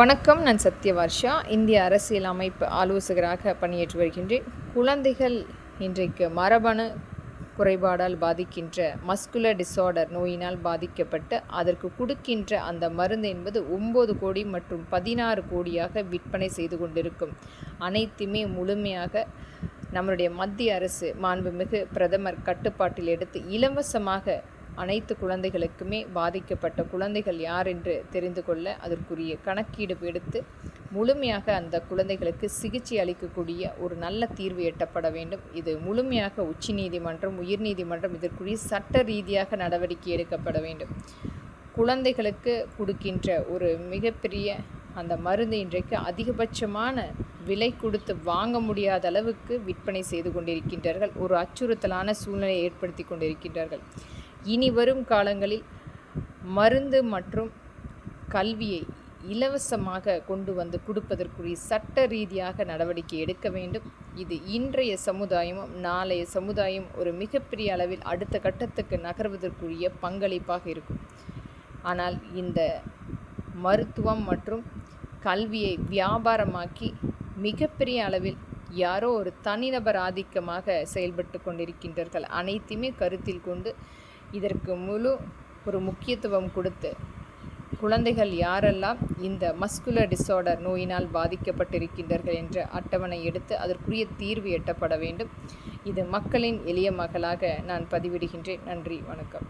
வணக்கம். நான் சத்யவர்ஷா. இந்திய அரசியல் அமைப்பு ஆலோசகராக பணியாற்றி வருகின்றேன். குழந்தைகள் இன்றைக்கு மரபணு குறைபாடால் பாதிக்கின்ற மஸ்குலர் டிஸார்டர் நோயினால் பாதிக்கப்பட்டு அதற்கு கொடுக்கின்ற அந்த மருந்து என்பது 9 கோடி மற்றும் 16 கோடியாக விற்பனை செய்து கொண்டிருக்கும். அனைத்துமே முழுமையாக நம்முடைய மத்திய அரசு மாண்புமிகு பிரதமர் கட்டுப்பாட்டில் எடுத்து இலவசமாக அனைத்து குழந்தைகளுக்குமே பாதிக்கப்பட்ட குழந்தைகள் யார் என்று தெரிந்து கொள்ள அதற்குரிய கணக்கீடு எடுத்து முழுமையாக அந்த குழந்தைகளுக்கு சிகிச்சை அளிக்கக்கூடிய ஒரு நல்ல தீர்வு எட்டப்பட வேண்டும். இது முழுமையாக உச்சநீதிமன்றம், உயர்நீதிமன்றம் இதற்குரிய சட்ட ரீதியாக நடவடிக்கை எடுக்கப்பட வேண்டும். குழந்தைகளுக்கு கொடுக்கின்ற ஒரு மிகப்பெரிய அந்த மருந்து இன்றைக்கு அதிகபட்சமான விலை கொடுத்து வாங்க முடியாத அளவுக்கு விற்பனை செய்து கொண்டிருக்கின்றார்கள். ஒரு அச்சுறுத்தலான சூழ்நிலையை ஏற்படுத்தி கொண்டிருக்கின்றார்கள். இனி வரும் காலங்களில் மருந்து மற்றும் கல்வியை இலவசமாக கொண்டு வந்து கொடுப்பதற்குரிய சட்ட ரீதியாக நடவடிக்கை எடுக்க வேண்டும். இது இன்றைய சமுதாயமும் நாளைய சமுதாயம் ஒரு மிகப்பெரிய அளவில் அடுத்த கட்டத்துக்கு நகர்வதற்குரிய பங்களிப்பாக இருக்கும். ஆனால் இந்த மருத்துவம் மற்றும் கல்வியை வியாபாரமாக்கி மிகப்பெரிய அளவில் யாரோ ஒரு தனிநபர் ஆதிக்கமாக செயல்பட்டு கொண்டிருக்கின்றார்கள். அனைத்தையுமே கருத்தில் கொண்டு இதற்கு ஒரு முக்கியத்துவம் கொடுத்து குழந்தைகள் யாரெல்லாம் இந்த மஸ்குலர் டிஸார்டர் நோயினால் பாதிக்கப்பட்டிருக்கின்றார்கள் என்ற அட்டவணை எடுத்து அதற்குரிய தீர்வு எட்டப்பட வேண்டும். இது மக்களின் எளிய மகளாக நான் பதிவிடுகின்றேன். நன்றி, வணக்கம்.